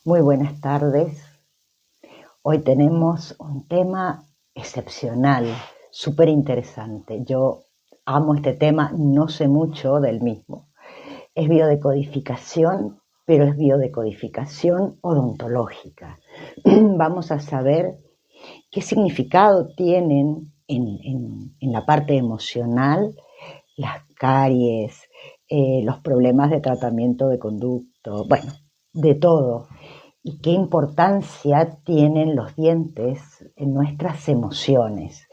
Muy buenas tardes. Hoy tenemos un tema excepcional, súper interesante. Yo amo este tema, no sé mucho del mismo. Es biodecodificación, pero es biodecodificación odontológica. Vamos a saber qué significado tienen en la parte emocional las caries, los problemas de tratamiento de conducto, bueno, de todo. Y qué importancia tienen los dientes en nuestras emociones.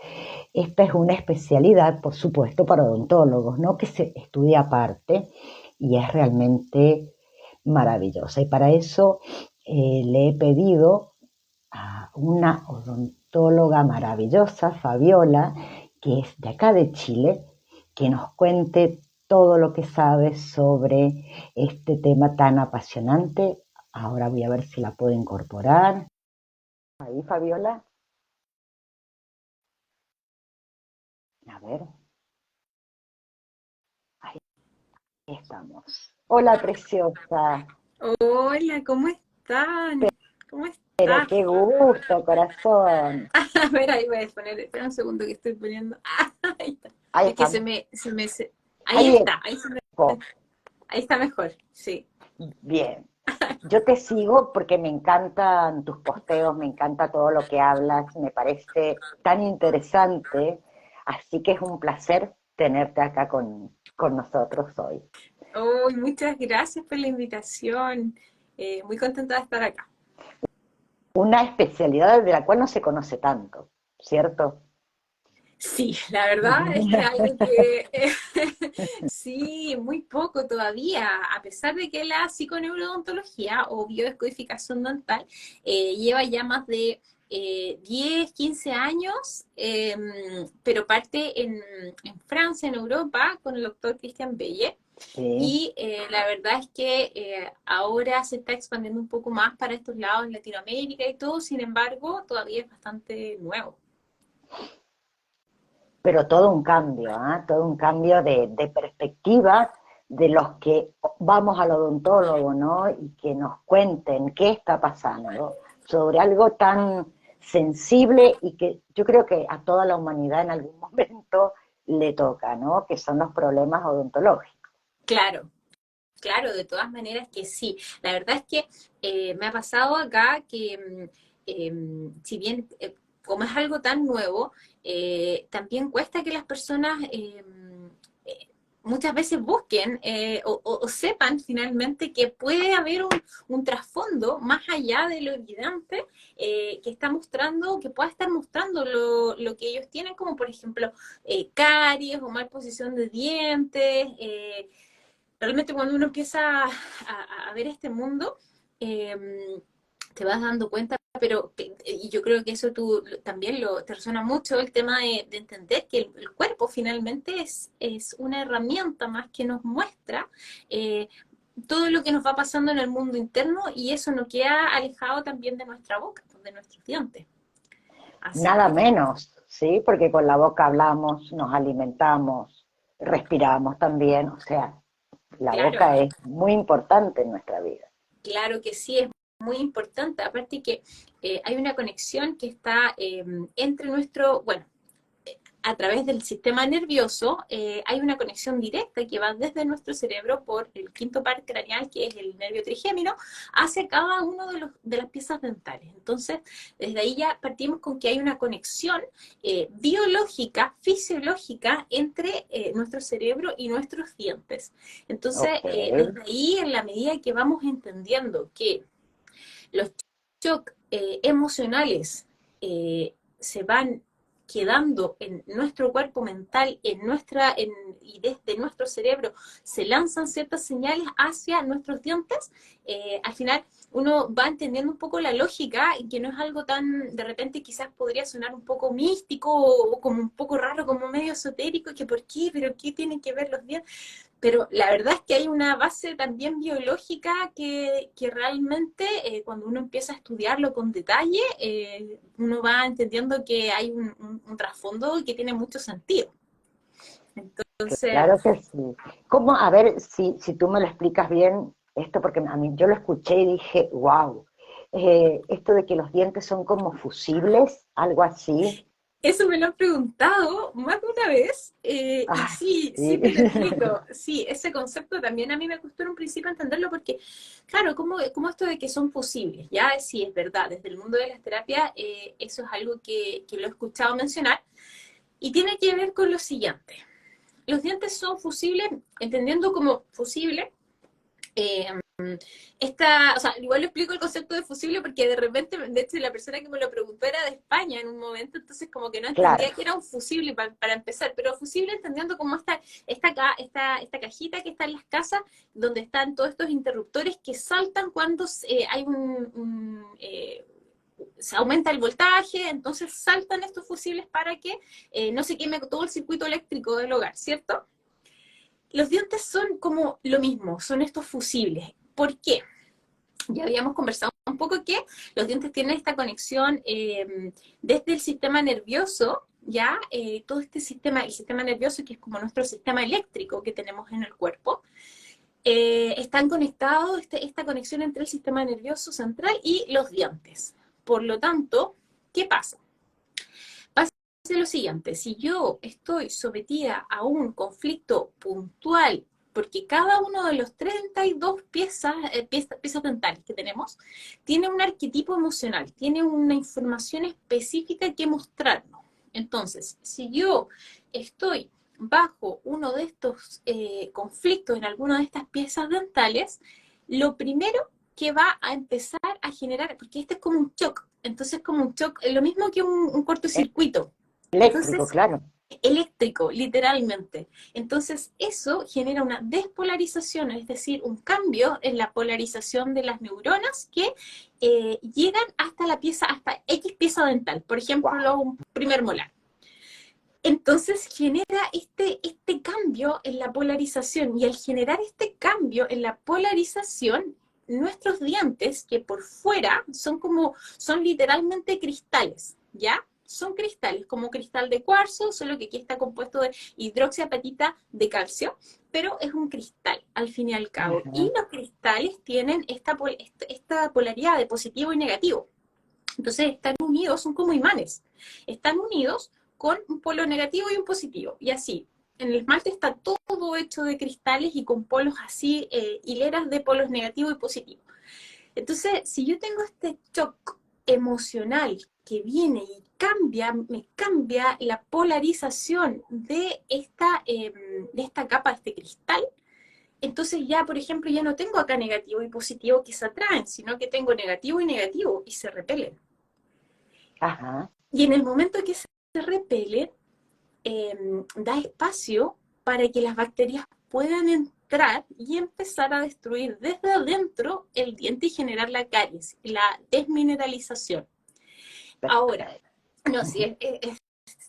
Esta es una especialidad, por supuesto, para odontólogos, ¿no? Que se estudia aparte y es realmente maravillosa. Y para eso le he pedido a una odontóloga maravillosa, Fabiola, que es de acá de Chile, que nos cuente todo lo que sabe sobre este tema tan apasionante. Ahora voy a ver si la puedo incorporar. Ahí, Fabiola. A ver, ahí estamos. Hola, preciosa. Hola, ¿cómo están? ¿Cómo Pero estás? qué gusto, corazón. A ver, ahí voy a poner, espera un segundo que estoy poniendo. Ahí está. Ahí Es que estamos. ahí Ahí está, ahí está mejor, sí. bien. Yo te sigo porque me encantan tus posteos, me encanta todo lo que hablas, me parece tan interesante, así que es un placer tenerte acá con nosotros hoy. Oh, muchas gracias por la invitación. Muy contenta de estar acá. Una especialidad de la cual no se conoce tanto, ¿cierto? Sí, la verdad es que algo que sí, muy poco todavía, a pesar de que la psiconeurodontología o biodescodificación dental lleva ya más de 10, 15 años, pero parte en Francia, en Europa, con el doctor Christian Belle. Sí. Y la verdad es que ahora se está expandiendo un poco más para estos lados en Latinoamérica y todo, sin embargo, todavía es bastante nuevo. Pero todo un cambio, ¿ah? Todo un cambio de perspectiva de los que vamos al odontólogo, ¿no? Y que nos cuenten qué está pasando sobre algo tan sensible y que yo creo que a toda la humanidad en algún momento le toca, ¿no? Que son los problemas odontológicos. Claro, claro, de todas maneras que sí. La verdad es que me ha pasado acá que, si bien como es algo tan nuevo, también cuesta que las personas eh, muchas veces busquen o sepan finalmente que puede haber un trasfondo más allá de lo evidente que está mostrando, que pueda estar mostrando lo que ellos tienen, como por ejemplo caries o mal posición de dientes. Realmente cuando uno empieza a ver este mundo, eh, te vas dando cuenta, pero y yo creo que eso tú también te resuena mucho, el tema de entender que el cuerpo finalmente es una herramienta más que nos muestra eh, todo lo que nos va pasando en el mundo interno y eso no queda alejado también de nuestra boca, de nuestros dientes. Así Nada que, menos, ¿sí? Porque con la boca hablamos, nos alimentamos, respiramos también, o sea, la claro, boca es muy importante en nuestra vida. claro que sí, es muy importante. Aparte que hay una conexión que está entre nuestro, bueno, a través del sistema nervioso, hay una conexión directa que va desde nuestro cerebro por el quinto par craneal, que es el nervio trigémino, hacia cada uno de las piezas dentales. Entonces, desde ahí ya partimos con que hay una conexión biológica, fisiológica, entre nuestro cerebro y nuestros dientes. Entonces, Ok. desde ahí, en la medida que vamos entendiendo que los shocks emocionales se van quedando en nuestro cuerpo mental, y desde nuestro cerebro se lanzan ciertas señales hacia nuestros dientes, al final uno va entendiendo un poco la lógica y que no es algo tan, de repente quizás podría sonar un poco místico o como un poco raro, como medio esotérico, que por qué, pero qué tienen que ver los dientes. Pero la verdad es que hay una base también biológica que realmente cuando uno empieza a estudiarlo con detalle, uno va entendiendo que hay un trasfondo que tiene mucho sentido. Entonces, Claro que sí. ¿Cómo? A ver si tú me lo explicas bien esto, porque a mí yo lo escuché y dije, wow. esto de que los dientes son como fusibles, algo así. Eso me lo han preguntado más de una vez, y Ah, sí, sí sí. te lo entiendo. Sí, ese concepto también a mí me costó en un principio entenderlo porque, claro, como esto de que son fusibles, ya sí es verdad, desde el mundo de las terapias, eso es algo que lo he escuchado mencionar, y tiene que ver con lo siguiente. Los dientes son fusibles, entendiendo como fusible, eh, o sea, igual lo explico el concepto de fusible porque de repente, de hecho, la persona que me lo preguntó era de España en un momento, entonces como que no entendía Claro, que era un fusible para empezar, pero fusible entendiendo como esta cajita que está en las casas, donde están todos estos interruptores que saltan cuando hay se aumenta el voltaje, entonces saltan estos fusibles para que no se queme todo el circuito eléctrico del hogar, ¿cierto? Los dientes son como lo mismo, son estos fusibles. ¿Por qué? Ya habíamos conversado un poco que los dientes tienen esta conexión desde el sistema nervioso, ya todo este sistema, el sistema nervioso que es como nuestro sistema eléctrico que tenemos en el cuerpo, están conectados, esta conexión entre el sistema nervioso central y los dientes. Por lo tanto, ¿qué pasa? Pasa lo siguiente, si yo estoy sometida a un conflicto puntual, porque cada uno de los 32 piezas dentales que tenemos tiene un arquetipo emocional, tiene una información específica que mostrarnos. Entonces, si yo estoy bajo uno de estos conflictos en alguna de estas piezas dentales, lo primero que va a empezar a generar, porque este es como un shock, entonces como un shock, lo mismo que un cortocircuito. eléctrico, Entonces, claro. eléctrico, literalmente. Entonces, eso genera una despolarización, es decir, un cambio en la polarización de las neuronas que llegan hasta la pieza, hasta X pieza dental, por ejemplo, un primer molar. Entonces genera este cambio en la polarización y al generar este cambio en la polarización, nuestros dientes, que por fuera son literalmente cristales, ¿ya? Son cristales, como cristal de cuarzo, solo que aquí está compuesto de hidroxiapatita de calcio, pero es un cristal al fin y al cabo. Y Ajá. los cristales tienen esta polaridad de positivo y negativo. Entonces están unidos, son como imanes. Están unidos con un polo negativo y un positivo. Y así, en el esmalte está todo hecho de cristales y con polos así, hileras de polos negativo y positivo. Entonces, si yo tengo este shock emocional que viene y me cambia la polarización de esta capa, de este cristal, entonces ya, por ejemplo, ya no tengo acá negativo y positivo que se atraen, sino que tengo negativo y negativo y se repelen. Ajá. Y en el momento que se repele, da espacio para que las bacterias puedan entrar y empezar a destruir desde adentro el diente y generar la caries, la desmineralización. Ahora, Perfecto. no, sí, es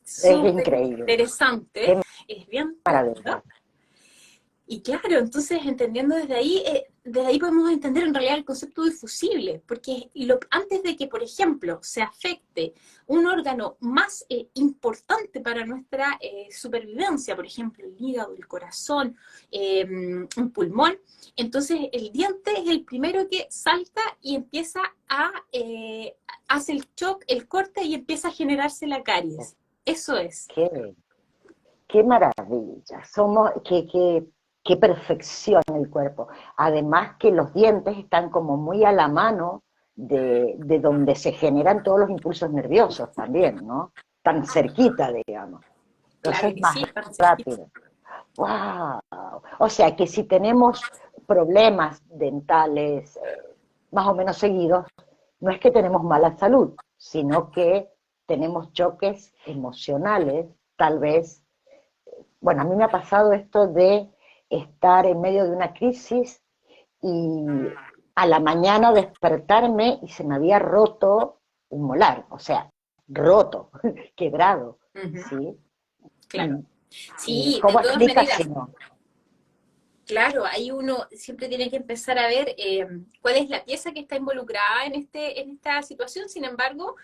Es súper increíble. interesante, Qué es bien maravilla. técnico. Y claro, entonces entendiendo desde ahí podemos entender en realidad el concepto de fusible, porque antes de que, por ejemplo, se afecte un órgano más importante para nuestra supervivencia, por ejemplo, el hígado, el corazón, un pulmón, entonces el diente es el primero que salta y empieza hace el shock, el corte y empieza a generarse la caries. Eso es. Qué, qué maravilla. Qué perfección el cuerpo. Además que los dientes están como muy a la mano de donde se generan todos los impulsos nerviosos también, ¿no? Tan cerquita, digamos. Claro Entonces que más sí, para cerquita. rápido. ¡Wow! O sea que si tenemos problemas dentales más o menos seguidos, no es que tenemos mala salud, sino que tenemos choques emocionales, tal vez. Bueno, a mí me ha pasado esto de estar en medio de una crisis y a la mañana despertarme y se me había roto un molar, o sea, roto, quebrado, Ujú, ¿sí? claro. Y Sí, de ¿cómo todas explicas si maneras, no? claro, ahí uno siempre tiene que empezar a ver cuál es la pieza que está involucrada en esta situación. Sin embargo,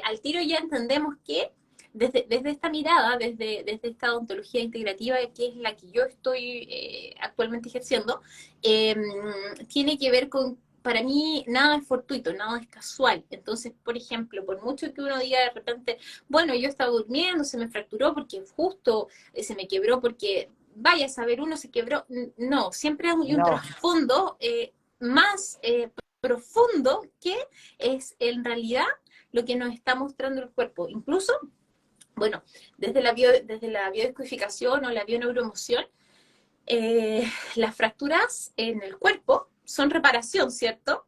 al tiro ya entendemos que desde esta mirada, desde esta odontología integrativa, que es la que yo estoy actualmente ejerciendo, eh, tiene que ver con para mí nada es fortuito, nada es casual. Entonces, por ejemplo, por mucho que uno diga de repente, bueno, yo estaba durmiendo, se me fracturó porque justo se me quebró porque, vaya a saber, uno se quebró. No, siempre hay un No, trasfondo más profundo que es en realidad lo que nos está mostrando el cuerpo. Incluso, bueno, desde la biodescodificación o la bioneuroemoción, las fracturas en el cuerpo son reparación, ¿cierto?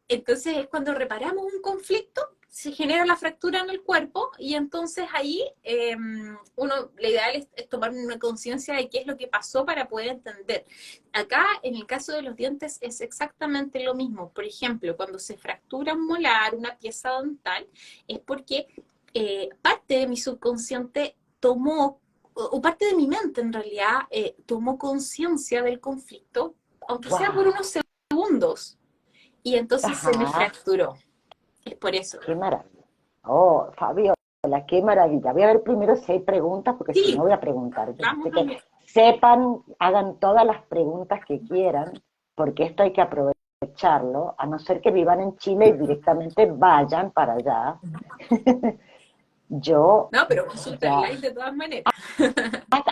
Entonces es cuando reparamos un conflicto, se genera la fractura en el cuerpo y entonces ahí lo ideal es tomar una conciencia de qué es lo que pasó para poder entender. Acá, en el caso de los dientes, es exactamente lo mismo. Por ejemplo, cuando se fractura un molar, una pieza dental, es porque parte de mi subconsciente tomó, o parte de mi mente en realidad, tomó conciencia del conflicto, aunque sea por wow, unos segundos, y entonces se me ajá, fracturó. Es por eso. qué maravilla. Oh, Fabiola, qué maravilla. Voy a ver primero si hay preguntas, porque si no Sí, voy a preguntar. Yo vamos sé a que ver. sepan, hagan todas las preguntas que quieran, porque esto hay que aprovecharlo, a no ser que vivan en Chile y directamente vayan para allá. Yo No, pero consulta ya online de todas maneras.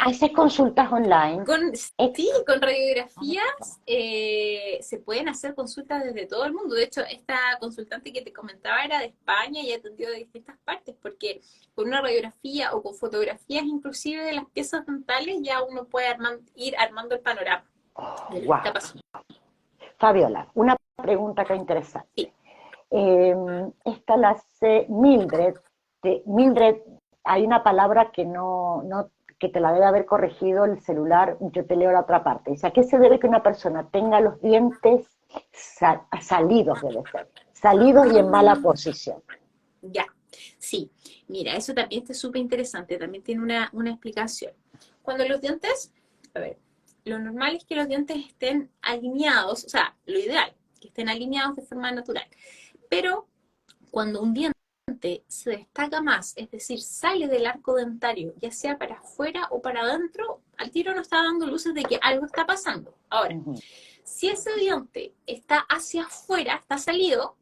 haces consultas online. Con, sí, Ex- con radiografías se pueden hacer consultas desde todo el mundo. De hecho, esta consultante que te comentaba era de España y atendió de distintas partes, porque con una radiografía o con fotografías inclusive de las piezas dentales ya uno puede ir armando el panorama oh, de lo que está wow. pasando. Fabiola, una pregunta que interesante. Sí, Esta la hace Mildred. Mildred, hay una palabra que que te la debe haber corregido el celular, yo te leo la otra parte. Dice, ¿a qué se debe que una persona tenga los dientes salidos, debe ser, salidos y en mala posición? ya. Sí, mira, eso también está súper interesante, también tiene una explicación. Cuando los dientes, a ver, lo normal es que los dientes estén alineados, o sea, lo ideal, que estén alineados de forma natural. Pero cuando un diente se destaca más, es decir, sale del arco dentario, ya sea para afuera o para adentro, al tiro nos está dando luces de que algo está pasando. Ahora, Ujú. si ese diente está hacia afuera, está salido,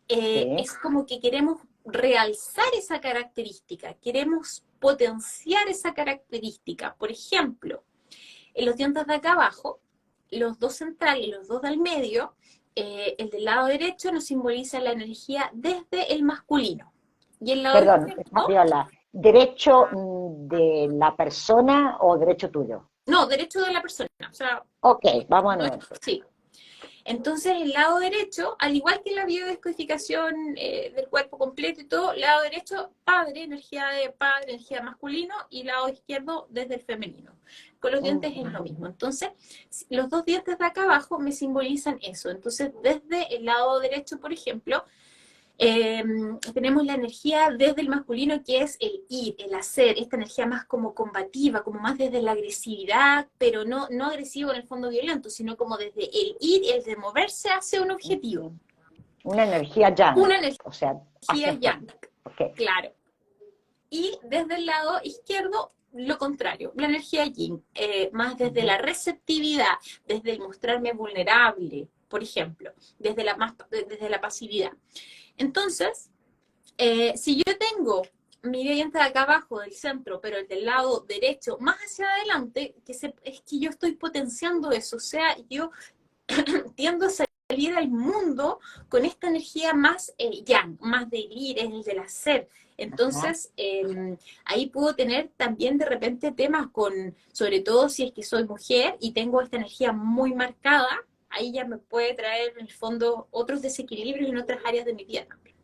Sí, es como que queremos realzar esa característica, queremos potenciar esa característica. Por ejemplo, en los dientes de acá abajo, los dos centrales y los dos del medio, el del lado derecho nos simboliza la energía desde el masculino. Y el lado perdón, izquierdo, Fabiola, ¿derecho de la persona o derecho tuyo? no, derecho de la persona. O sea, Ok, vamos a nuevo. sí. Entonces, el lado derecho, al igual que la biodescodificación del cuerpo completo y todo, lado derecho, padre, energía masculino, y lado izquierdo, desde el femenino. Con los dientes es lo mismo. Entonces, los dos dientes de acá abajo me simbolizan eso. Entonces, desde el lado derecho, por ejemplo, eh, tenemos la energía desde el masculino que es el ir, el hacer, esta energía más como combativa, como más desde la agresividad, pero no agresivo en el fondo violento, sino como desde el ir, el de moverse hacia un objetivo. Una energía yang, Una o sea, energía hacia afuera. yang, Ok. claro. Y desde el lado izquierdo, lo contrario, la energía yin, más desde Ujú. la receptividad, desde el mostrarme vulnerable, por ejemplo, desde la pasividad. Entonces, si yo tengo mi diente de acá abajo del centro, pero el del lado derecho más hacia adelante, es que yo estoy potenciando eso, o sea, yo tiendo a salir al mundo con esta energía más yang, más del ir, es el del hacer. Ajá. Entonces, ahí puedo tener también de repente temas con, sobre todo si es que soy mujer y tengo esta energía muy marcada, ahí ya me puede traer en el fondo otros desequilibrios en otras áreas de mi vida también.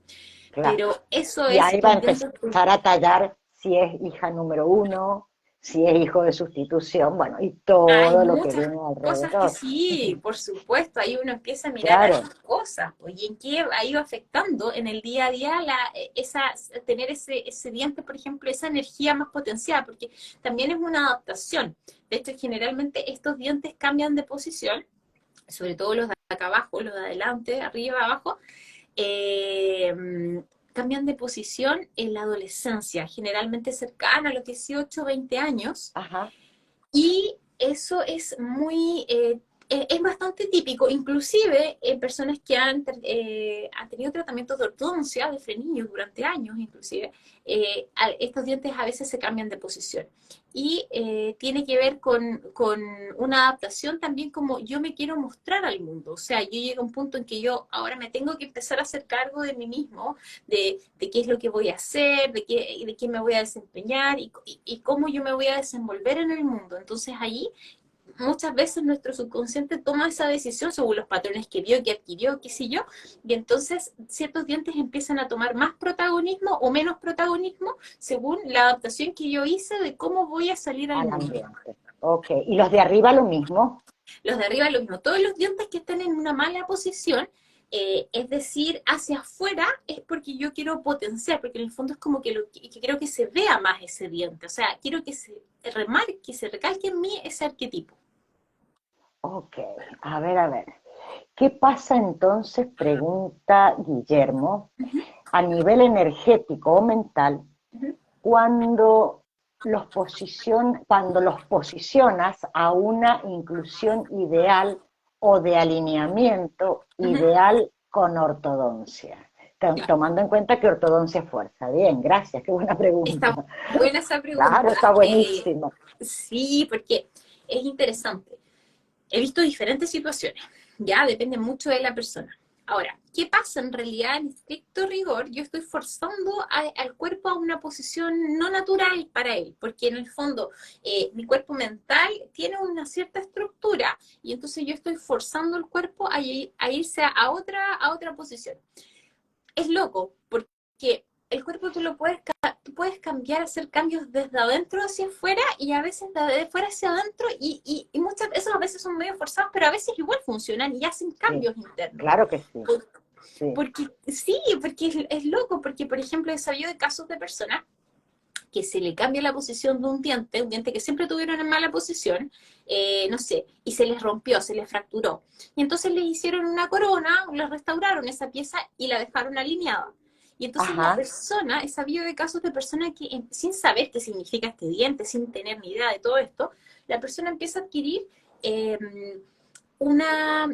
Claro. Pero eso Y es ahí va a intento. empezar a tallar si es hija número uno, si es hijo de sustitución, bueno, y Hay todo lo que muchas viene cosas que alrededor. sí, por supuesto, ahí uno empieza a mirar Claro, hartas cosas, pues, y en qué ha ido afectando en el día a día tener ese diente, por ejemplo, esa energía más potenciada, porque también es una adaptación. De hecho, generalmente estos dientes cambian de posición, sobre todo los de acá abajo, los de adelante, arriba, abajo, eh, cambian de posición en la adolescencia, generalmente cercana a los 18 o 20 años, ajá, y eso es muy es bastante típico, inclusive en personas que han tenido tratamientos de ortodoncia de frenillos durante años, inclusive, estos dientes a veces se cambian de posición. Y tiene que ver con una adaptación también como yo me quiero mostrar al mundo. O sea, yo llego a un punto en que yo ahora me tengo que empezar a hacer cargo de mí mismo, de qué es lo que voy a hacer, de qué me voy a desempeñar y cómo yo me voy a desenvolver en el mundo. Entonces ahí muchas veces nuestro subconsciente toma esa decisión según los patrones que vio, que adquirió, qué sé yo, y entonces ciertos dientes empiezan a tomar más protagonismo o menos protagonismo según la adaptación que yo hice de cómo voy a salir al Al mundo. ambiente. Ok, ¿y los de arriba lo mismo? Los de arriba lo mismo, todos los dientes que estén en una mala posición, es decir, hacia afuera, es porque yo quiero potenciar, porque en el fondo es como que quiero que se vea más ese diente, o sea, quiero que se remarque, se recalque en mí ese arquetipo. Ok, a ver, a ver. ¿Qué pasa entonces, pregunta Guillermo, a nivel energético o mental, Ujú, cuando cuando los posicionas a una inclusión ideal o de alineamiento ujú, ideal con ortodoncia? claro. Tomando en cuenta que ortodoncia es fuerza. Bien, gracias, qué buena Está pregunta. buena esa Claro, pregunta. está buenísimo. Sí, porque es interesante. He visto diferentes situaciones, ya depende mucho de la persona. Ahora, ¿qué pasa en realidad en estricto rigor? Yo estoy forzando al cuerpo a una posición no natural para él, porque en el fondo mi cuerpo mental tiene una cierta estructura y entonces yo estoy forzando el cuerpo a irse a otra posición. Es loco, porque el cuerpo tú puedes cambiar, hacer cambios desde adentro hacia afuera y a veces de afuera hacia adentro y muchas veces a veces son medio forzados, pero a veces igual funcionan y hacen Sí, cambios internos. claro que sí, Por- sí. Porque sí, porque es loco, porque por ejemplo he sabido de casos de personas que se le cambia la posición de un diente que siempre tuvieron en mala posición, no sé, y se les rompió, se les fracturó. Y entonces les hicieron una corona, les restauraron esa pieza y la dejaron alineada. Y entonces la Ajá, persona, he sabido de casos de personas que sin saber qué significa este diente, sin tener ni idea de todo esto, la persona empieza a adquirir eh, una,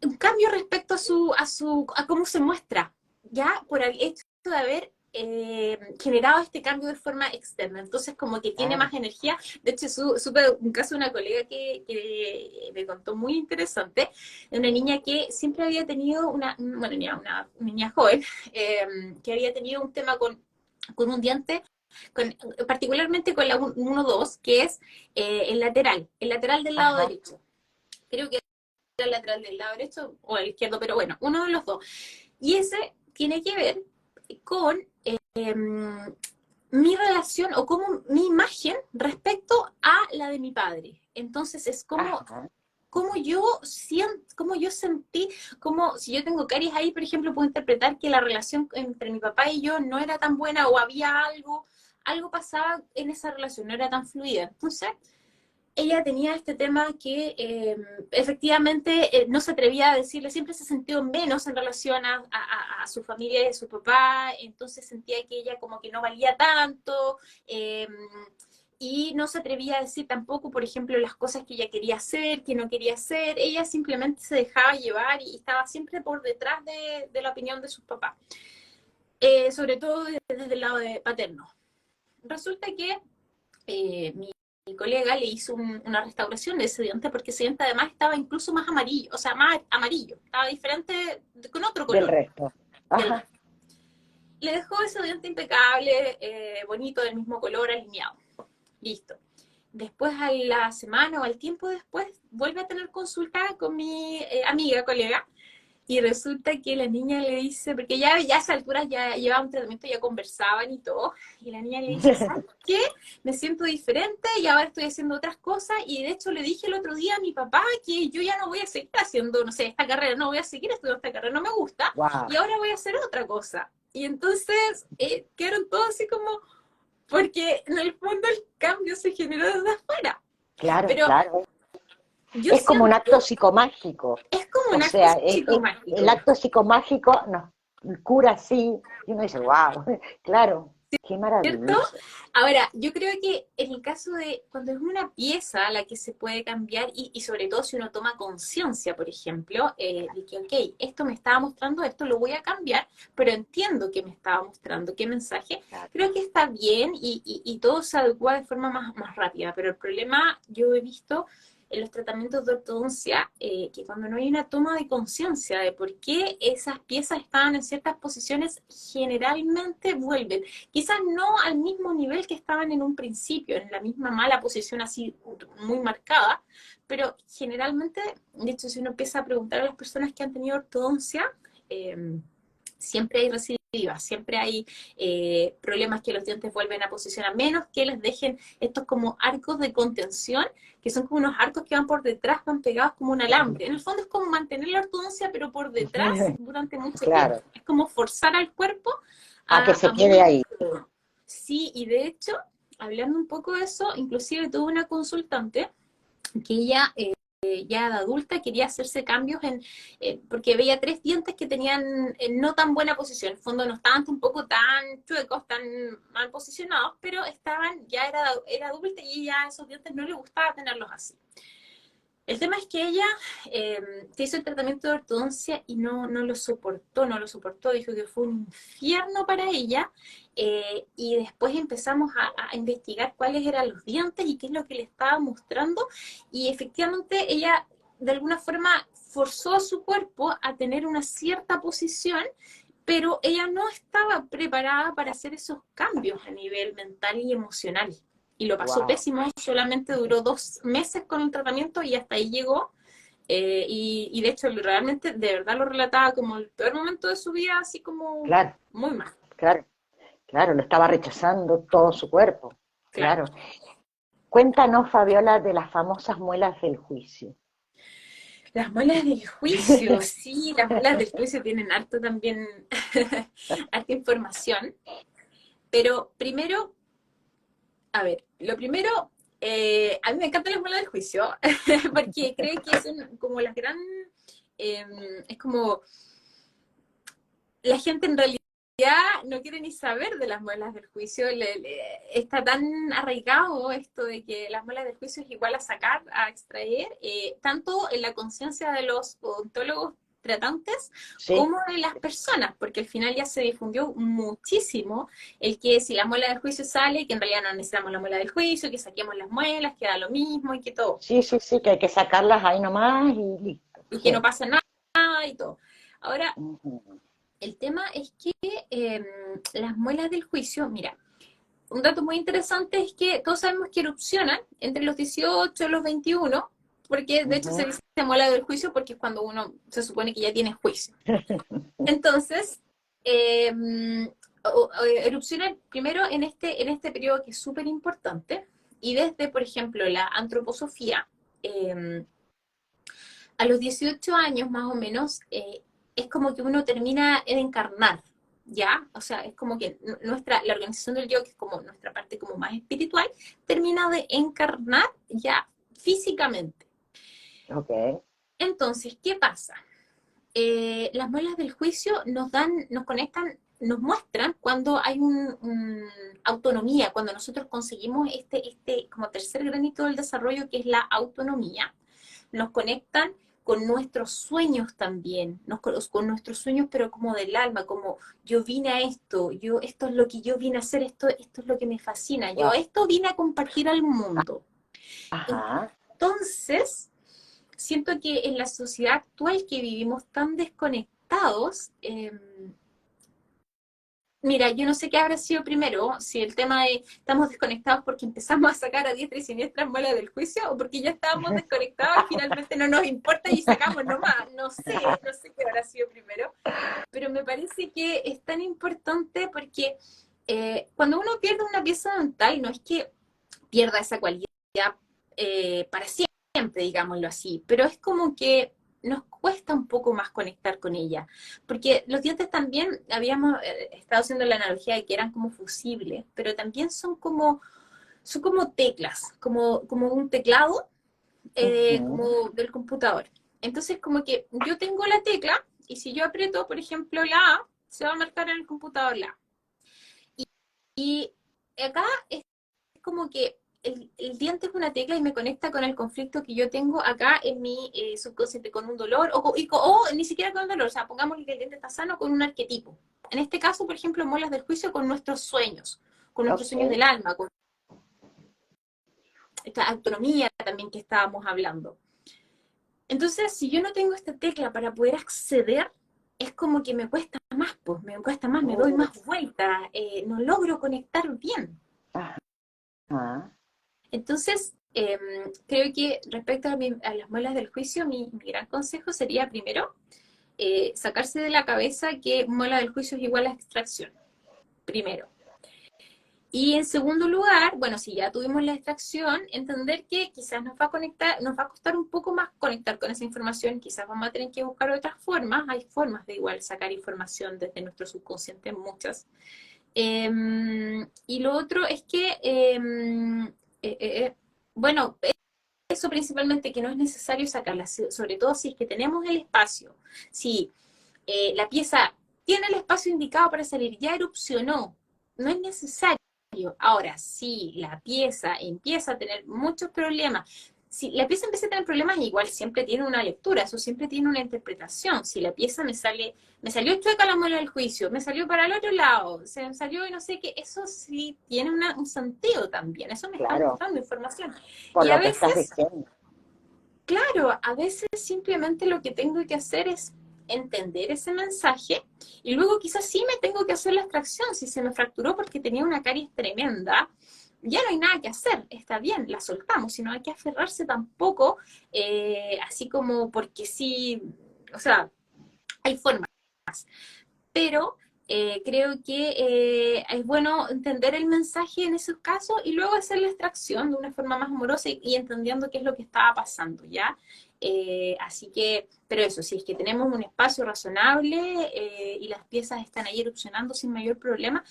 un cambio respecto a cómo se muestra, ya por el hecho de haber generado este cambio de forma externa. Entonces, como que tiene claro. más energía. De hecho, supe un caso de una colega que me contó muy interesante, de una niña que siempre había tenido bueno, una niña joven, que había tenido un tema con un diente, particularmente con la 1-2, que es el lateral del lado Ajá. derecho. Creo que el lateral del lado derecho o el izquierdo, pero bueno, uno de los dos. Y ese tiene que ver con mi relación o como mi imagen respecto a la de mi padre. Entonces es Ajá, como yo sentí, como si yo tengo caries ahí, por ejemplo, puedo interpretar que la relación entre mi papá y yo no era tan buena o había algo pasaba en esa relación, no era tan fluida. Entonces, ella tenía este tema que efectivamente no se atrevía a decirle, siempre se sintió menos en relación a su familia y a su papá, entonces sentía que ella como que no valía tanto, y no se atrevía a decir tampoco, por ejemplo, las cosas que ella quería hacer, que no quería hacer, ella simplemente se dejaba llevar y estaba siempre por detrás de la opinión de sus papás, sobre todo desde el lado de paterno. Resulta que mi colega le hizo una restauración de ese diente porque ese diente además estaba incluso más amarillo, o sea, más amarillo, estaba diferente, con otro del color resto. del Ajá. resto. Le dejó ese diente impecable, bonito, del mismo color, alineado. Listo. Después, a la semana o al tiempo después, vuelve a tener consulta con mi amiga, colega, y resulta que la niña le dice, porque ya a esa altura ya llevaba un tratamiento, ya conversaban y todo, y la niña le dice, ¿sabes qué? Me siento diferente y ahora estoy haciendo otras cosas, y de hecho le dije el otro día a mi papá que yo ya no voy a seguir haciendo, no sé, esta carrera, no voy a seguir estudiando esta carrera, no me gusta, Wow, y ahora voy a hacer otra cosa. Y entonces quedaron todos así como, porque en el fondo el cambio se generó desde afuera. claro, Pero claro. yo Es como un siento, acto psicomágico. es como O un acto sea, el psicomágico. acto psicomágico nos cura así, y uno dice, wow, claro, qué ¿cierto? maravilloso. Ahora, yo creo que en el caso de cuando es una pieza la que se puede cambiar y sobre todo si uno toma conciencia, por ejemplo, de que, ok, esto me estaba mostrando, esto lo voy a cambiar, pero entiendo que me estaba mostrando, qué mensaje, Claro. creo que está bien y todo se adecua de forma más rápida, pero el problema yo he visto en los tratamientos de ortodoncia, que cuando no hay una toma de conciencia de por qué esas piezas estaban en ciertas posiciones, generalmente vuelven. Quizás no al mismo nivel que estaban en un principio, en la misma mala posición así muy marcada, pero generalmente, de hecho, si uno empieza a preguntar a las personas que han tenido ortodoncia, siempre hay recidivas, siempre hay problemas que los dientes vuelven a posicionar, menos que les dejen estos como arcos de contención, que son como unos arcos que van por detrás, van pegados como un alambre. En el fondo es como mantener la ortodoncia, pero por detrás durante mucho tiempo. Claro, Es como forzar al cuerpo a que se a quede mover. ahí. Sí, y de hecho, hablando un poco de eso, inclusive tuve una consultante que ella ya de adulta quería hacerse cambios porque veía tres dientes que tenían no tan buena posición, en el fondo no estaban tampoco tan chuecos, tan mal posicionados, pero estaban, ya era adulta y ella a esos dientes no le gustaba tenerlos así. El tema es que ella se hizo el tratamiento de ortodoncia y no lo soportó, no lo soportó, dijo que fue un infierno para ella, y después empezamos a investigar cuáles eran los dientes y qué es lo que le estaba mostrando, y efectivamente ella de alguna forma forzó a su cuerpo a tener una cierta posición, pero ella no estaba preparada para hacer esos cambios a nivel mental y emocional y lo pasó Wow. pésimo, solamente duró 2 meses con el tratamiento y hasta ahí llegó. Y de hecho, realmente, de verdad lo relataba como el peor momento de su vida, así como Claro, muy mal. claro, claro, lo estaba rechazando todo su cuerpo. Claro. Claro. Cuéntanos, Fabiola, de las famosas muelas del juicio. Las muelas del juicio, sí, las muelas del juicio tienen harto también, harta información. Pero primero, a ver, lo primero, a mí me encantan las muelas del juicio, porque creo que son como las gran, es como la gente en realidad no quiere ni saber de las muelas del juicio, está tan arraigado esto de que las muelas del juicio es igual a sacar, a extraer, tanto en la conciencia de los odontólogos tratantes Sí, como de las personas, porque al final ya se difundió muchísimo el que si la muela del juicio sale, que en realidad no necesitamos la muela del juicio, que saquemos las muelas, que da lo mismo y que todo, sí, sí, sí, que hay que sacarlas ahí nomás y listo. y que no Sí. pasa nada y todo. Ahora, Ujú. el tema es que las muelas del juicio, mira, un dato muy interesante es que todos sabemos que erupcionan entre los 18 y los 21, porque de hecho se Ujú. dice muela del juicio porque es cuando uno se supone que ya tiene juicio. Entonces, eh, erupcionan primero en este periodo que es súper importante, y desde, por ejemplo, la antroposofía, eh, a los 18 años más o menos, es como que uno termina de encarnar, ¿ya? O sea, es como que la organización del yo, que es como nuestra parte como más espiritual, termina de encarnar ya físicamente. Ok. Entonces, ¿qué pasa? Las muelas del juicio nos conectan, nos muestran cuando hay autonomía, cuando nosotros conseguimos este como tercer granito del desarrollo que es la autonomía, nos conectan con nuestros sueños también, con nuestros sueños pero como del alma, como yo vine a esto, esto es lo que yo vine a hacer, esto es lo que me fascina, yo Wow. esto vine a compartir al mundo. Ajá. Entonces, siento que en la sociedad actual que vivimos tan desconectados, mira, yo no sé qué habrá sido primero, si el tema de estamos desconectados porque empezamos a sacar a diestra y siniestra muela del juicio o porque ya estábamos desconectados y finalmente no nos importa y sacamos nomás. No sé qué habrá sido primero, pero me parece que es tan importante porque cuando uno pierde una pieza dental, no es que pierda esa cualidad para siempre, digámoslo así, pero es como que nos cuesta un poco más conectar con ella, porque los dientes también habíamos estado haciendo la analogía de que eran como fusibles, pero también son como teclas, como un teclado, Ujú. como del computador. Entonces, como que yo tengo la tecla y si yo aprieto, por ejemplo, la A, se va a marcar en el computador la A. y acá es como que el diente es una tecla y me conecta con el conflicto que yo tengo acá en mi subconsciente, con un dolor, o ni siquiera con un dolor, o sea, pongamos que el diente está sano con un arquetipo. En este caso, por ejemplo, muelas del juicio con nuestros Ok. sueños del alma, con esta autonomía también que estábamos hablando. Entonces, si yo no tengo esta tecla para poder acceder, es como que me cuesta más, pues, me cuesta más, me doy Uh, más vueltas, no logro conectar bien. ajá. Entonces, creo que respecto a las muelas del juicio, mi gran consejo sería primero sacarse de la cabeza que muela del juicio es igual a extracción, primero. Y en segundo lugar, bueno, si ya tuvimos la extracción, entender que quizás nos va a costar un poco más conectar con esa información, quizás vamos a tener que buscar otras formas, hay formas de igual sacar información desde nuestro subconsciente, muchas. Y lo otro es que, bueno, eso principalmente que no es necesario sacarla, sobre todo si es que tenemos el espacio, si la pieza tiene el espacio indicado para salir, ya erupcionó, no es necesario. Ahora, si la pieza empieza a tener muchos problemas, si la pieza empieza a tener problemas, igual siempre tiene una lectura, eso siempre tiene una interpretación. Si la pieza me salió chueca la muela del juicio, me salió para el otro lado, se me salió y no sé qué, eso sí tiene un sentido también, eso me está Claro, mostrando información. por Y a lo que estás veces diciendo. claro, a veces simplemente lo que tengo que hacer es entender ese mensaje y luego quizás sí me tengo que hacer la extracción. Si se me fracturó porque tenía una caries tremenda, ya no hay nada que hacer, está bien, la soltamos, sino hay que aferrarse tampoco, así como porque sí, o sea, hay formas pero creo que es bueno entender el mensaje en esos casos y luego hacer la extracción de una forma más amorosa y entendiendo qué es lo que estaba pasando, ¿ya? Así que, pero eso, si es que tenemos un espacio razonable y las piezas están ahí erupcionando sin mayor problema,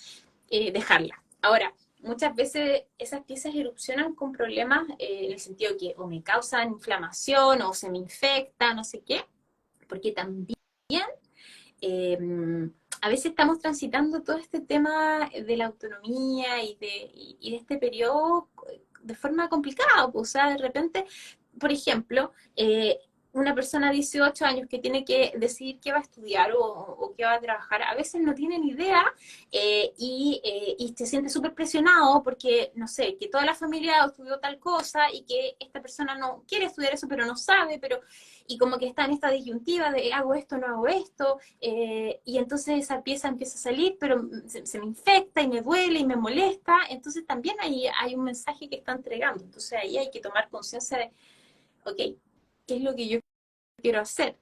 dejarla. Ahora, muchas veces esas piezas erupcionan con problemas en el sentido que o me causan inflamación o se me infecta, no sé qué, porque también eh, a veces estamos transitando todo este tema de la autonomía y de este periodo de forma complicada, pues, o sea, de repente, por ejemplo, una persona de 18 años que tiene que decidir qué va a estudiar o qué va a trabajar, a veces no tiene ni idea y se siente súper presionado porque, no sé, que toda la familia estudió tal cosa y que esta persona no quiere estudiar eso, pero no sabe, pero y como que está en esta disyuntiva de hago esto, no hago esto, y entonces esa pieza empieza a salir, pero se me infecta y me duele y me molesta, entonces también hay un mensaje que está entregando, entonces ahí hay que tomar conciencia de, ok, ¿qué es lo que yo quiero hacer?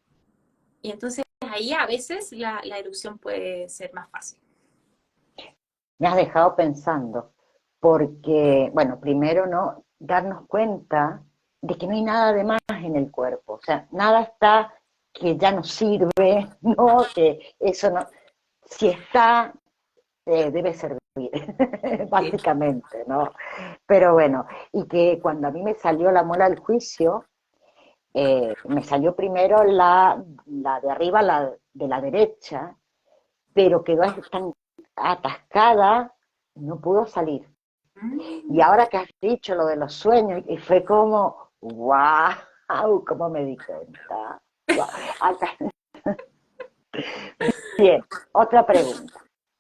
Y entonces ahí a veces la erupción puede ser más fácil. Me has dejado pensando, porque, bueno, primero, ¿no? Darnos cuenta de que no hay nada de más en el cuerpo, o sea, nada está que ya no sirve, ¿no? Que eso no, si está, debe servir, Sí. básicamente, ¿no? Pero bueno, y que cuando a mí me salió la muela del juicio, me salió primero la de arriba, la de la derecha, pero quedó tan atascada, no pudo salir. Y Mm. ahora que has dicho lo de los sueños, y fue como, wow, cómo me di cuenta. Guau. Acá- bien, otra pregunta.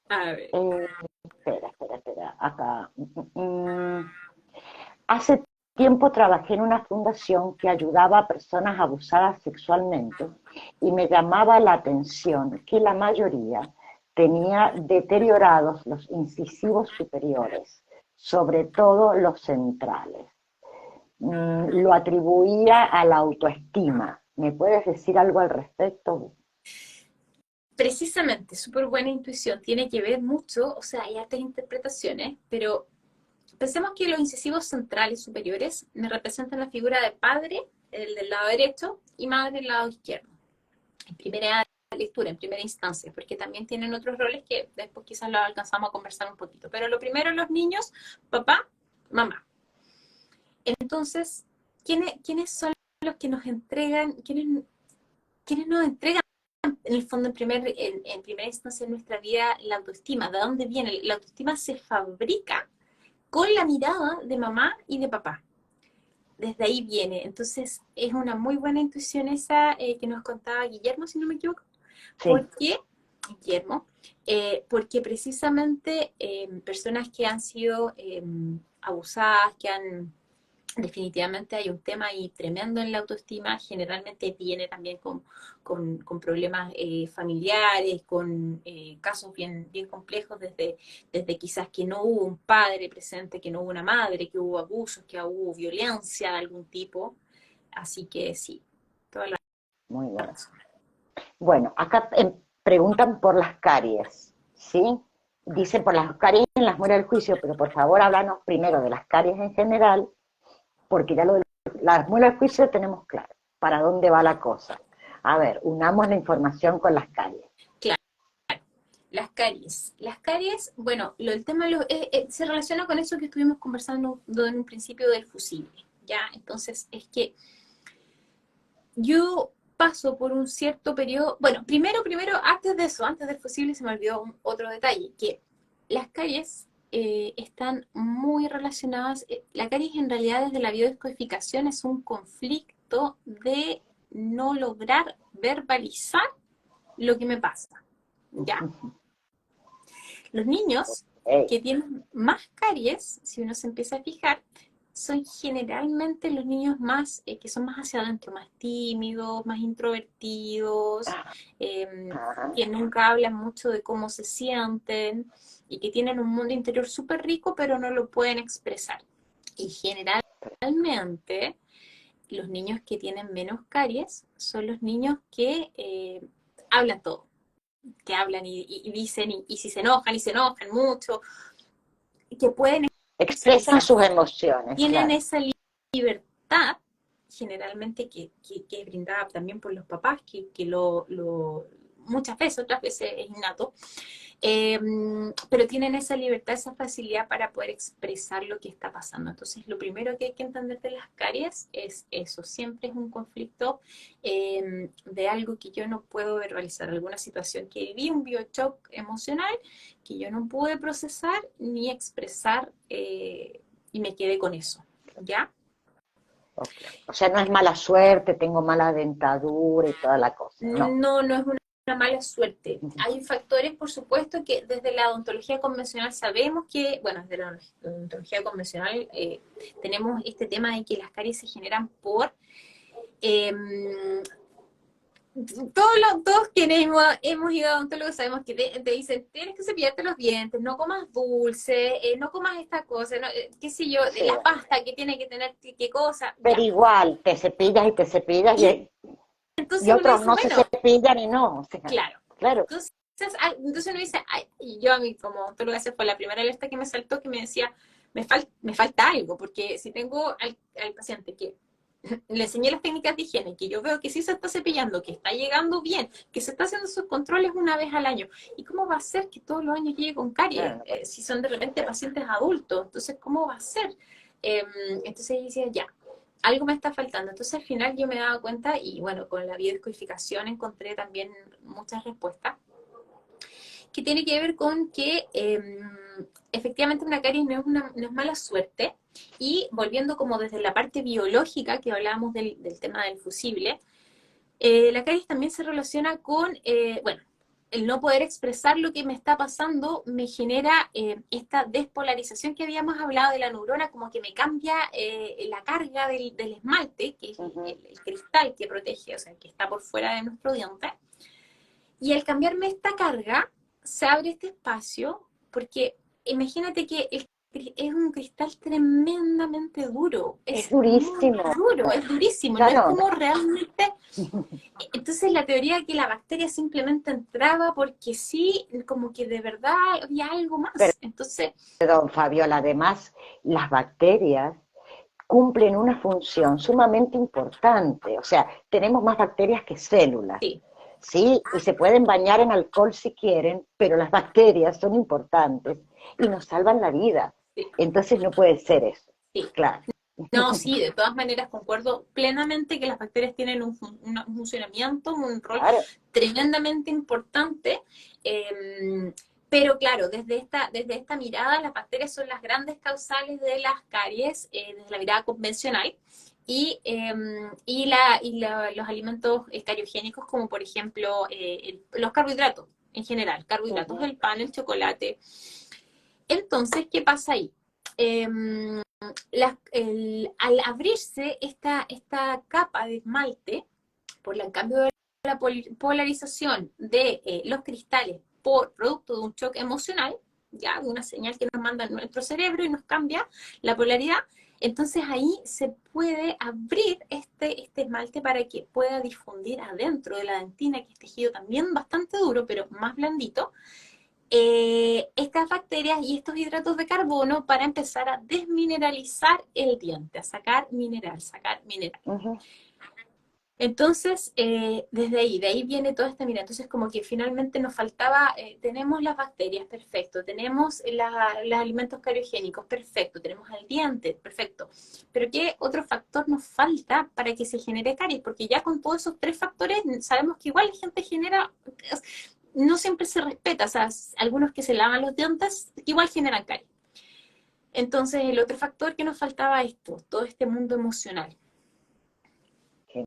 A ver. Eh, espera, acá. Hace tiempo trabajé en una fundación que ayudaba a personas abusadas sexualmente y me llamaba la atención que la mayoría tenía deteriorados los incisivos superiores, sobre todo los centrales. Lo atribuía a la autoestima. ¿Me puedes decir algo al respecto? Precisamente, súper buena intuición, tiene que ver mucho, o sea, hay hartas interpretaciones, pero pensemos que los incisivos centrales superiores me representan la figura de padre, el del lado derecho, y madre del lado izquierdo. En primera lectura, en primera instancia, porque también tienen otros roles que después quizás lo alcanzamos a conversar un poquito. Pero lo primero, los niños, papá, mamá. Entonces, ¿quiénes son los que nos entregan, quiénes nos entregan en el fondo, en primera instancia en nuestra vida, la autoestima. ¿De dónde viene? La autoestima se fabrica con la mirada de mamá y de papá. Desde ahí viene. Entonces, es una muy buena intuición esa que nos contaba Guillermo, si no me equivoco. Sí, ¿Por qué, Guillermo? Porque precisamente personas que han sido abusadas, que han definitivamente hay un tema ahí tremendo en la autoestima, generalmente viene también con problemas familiares, con casos bien complejos, desde quizás que no hubo un padre presente, que no hubo una madre, que hubo abusos, que hubo violencia de algún tipo. Así que sí, toda la muy bien. razón. Bueno, acá preguntan por las caries, ¿sí? Dicen por las caries en las muelas del juicio, pero por favor háblanos primero de las caries en general, porque ya lo de las muelas del juicio tenemos claro para dónde va la cosa. A ver, unamos la información con las caries. Claro. Las caries. Las caries, bueno, el tema se relaciona con eso que estuvimos conversando en un principio del fusible, ¿ya? Entonces, es que yo paso por un cierto periodo, bueno, primero, antes de eso, antes del fusible se me olvidó otro detalle, que las caries están muy relacionadas, la caries en realidad desde la biodescodificación es un conflicto de no lograr verbalizar lo que me pasa, ¿ya? Los niños Hey, que tienen más caries, si uno se empieza a fijar, son generalmente los niños más, que son más hacia adentro, más tímidos, más introvertidos, eh, ajá, que nunca hablan mucho de cómo se sienten y que tienen un mundo interior súper rico, pero no lo pueden expresar. Y generalmente los niños que tienen menos caries son los niños que hablan todo, que hablan y dicen, y si se enojan mucho, que pueden expresan expresar, sus emociones, tienen claro. esa libertad, generalmente que es brindada también por los papás, muchas veces, otras veces es innato, eh, pero tienen esa libertad, esa facilidad para poder expresar lo que está pasando. Entonces, lo primero que hay que entender de las caries es eso, siempre es un conflicto de algo que yo no puedo verbalizar, alguna situación que viví, un bioshock emocional que yo no pude procesar ni expresar y me quedé con eso, ¿ya? Okay. O sea, no es mala suerte, tengo mala dentadura y toda la cosa, no. No, no es una mala suerte. Hay factores, por supuesto, que desde la odontología convencional sabemos que, bueno, desde la odontología convencional tenemos este tema de que las caries se generan por eh, todos quienes hemos ido a odontólogos sabemos que te dicen, tienes que cepillarte los dientes, no comas dulce, no comas esta cosa, no, qué sé yo, Sí, la pasta que tiene que tener qué cosa, pero ya. igual te cepillas Y y entonces uno otros dice, no se bueno, cepillan y no, o sea, claro. claro, Entonces uno dice, ay, y yo a mí como odontóloga esa fue la primera alerta que me saltó que me decía, me falta algo, porque si tengo al paciente que le enseñé las técnicas de higiene, que yo veo que sí se está cepillando, que está llegando bien, que se está haciendo sus controles una vez al año. ¿Y cómo va a ser que todos los años llegue con caries? claro, Si son de repente pacientes adultos, entonces, ¿cómo va a ser? Eh, entonces yo decía, ya, algo me está faltando. Entonces al final yo me daba cuenta y bueno, con la biodescodificación encontré también muchas respuestas que tiene que ver con que efectivamente una caries no es mala suerte. Y volviendo como desde la parte biológica que hablábamos del tema del fusible, la caries también se relaciona con, bueno, el no poder expresar lo que me está pasando me genera esta despolarización que habíamos hablado de la neurona, como que me cambia la carga del esmalte, que es uh-huh. el cristal que protege, o sea, que está por fuera de nuestro diente. Y al cambiarme esta carga, se abre este espacio, porque imagínate que es un cristal tremendamente duro, Es es muy durísimo, duro, es durísimo, no es claro, como realmente. Entonces la teoría de que la bacteria simplemente entraba porque sí, como que de verdad había algo más. Entonces, perdón, Fabiola, además las bacterias cumplen una función sumamente importante, o sea, tenemos más bacterias que células, sí, ¿sí? Y se pueden bañar en alcohol si quieren, pero las bacterias son importantes y nos salvan la vida. sí, Entonces no puede ser eso, sí. claro. No, sí, de todas maneras concuerdo plenamente que las bacterias tienen un funcionamiento, un rol Claro. tremendamente importante, pero claro, desde esta mirada, las bacterias son las grandes causales de las caries, desde la mirada convencional, y los alimentos cariogénicos, como por ejemplo los carbohidratos en general, carbohidratos, Ujú. el pan, el chocolate. Entonces, ¿qué pasa ahí? Em, al abrirse esta capa de esmalte, por el cambio de la polarización de los cristales por producto de un choque emocional, ya de una señal que nos manda nuestro cerebro y nos cambia la polaridad, entonces ahí se puede abrir este esmalte para que pueda difundir adentro de la dentina, que es tejido también bastante duro, pero más blandito, estas bacterias y estos hidratos de carbono para empezar a desmineralizar el diente, a sacar mineral, sacar mineral. Ujú. Entonces, de ahí viene toda esta mira. Entonces, como que finalmente nos faltaba, tenemos las bacterias, perfecto, tenemos los alimentos cariogénicos, perfecto, tenemos el diente, perfecto. Pero ¿qué otro factor nos falta para que se genere caries? Porque ya con todos esos tres factores sabemos que igual la gente genera, no siempre se respeta, o sea, algunos que se lavan los dientes igual generan caries. Entonces, el otro factor que nos faltaba es esto, todo este mundo emocional. Qué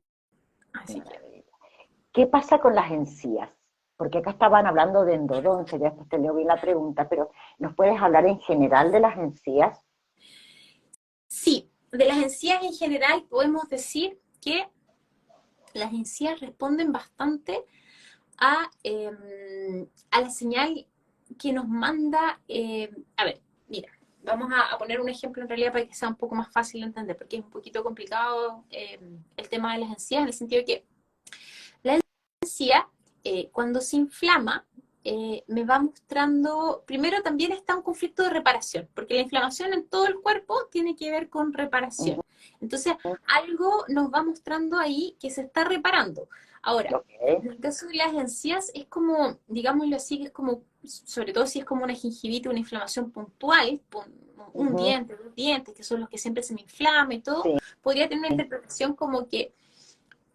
Así que... maravilla. ¿Qué pasa con las encías? Porque acá estaban hablando de endodoncia, ya después te leo bien la pregunta, pero ¿nos puedes hablar en general de las encías? Sí, de las encías en general podemos decir que las encías responden bastante a la señal que nos manda, a ver, mira, vamos a poner un ejemplo en realidad para que sea un poco más fácil de entender, porque es un poquito complicado el tema de las encías, en el sentido de que la encía, cuando se inflama, me va mostrando, primero también está un conflicto de reparación, porque la inflamación en todo el cuerpo tiene que ver con reparación. Ujú. Entonces, algo nos va mostrando ahí que se está reparando. Ahora, Ok, en el caso de las encías es como, digámoslo así, que es como, sobre todo si es como una gingivitis, una inflamación puntual, un ujú. diente, dos dientes, que son los que siempre se me inflaman y todo, Sí, podría tener una interpretación como que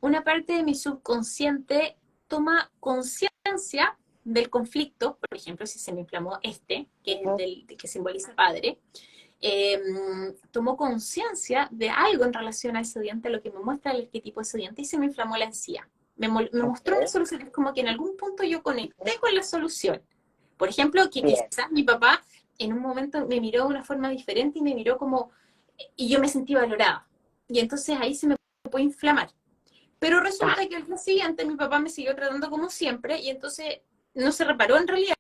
una parte de mi subconsciente toma conciencia del conflicto, por ejemplo, si se me inflamó que es ujú. que simboliza padre, eh, tomó conciencia de algo en relación a ese diente, lo que me muestra el arquetipo de ese diente, y se me inflamó la encía. Me Ok, mostró una solución, es como que en algún punto yo conecté con la solución. Por ejemplo, que bien. quizás mi papá en un momento me miró de una forma diferente y me miró como, y yo me sentí valorada. Y entonces ahí se me puede inflamar. Pero Ah, resulta que al día siguiente mi papá me siguió tratando como siempre y entonces no se reparó en realidad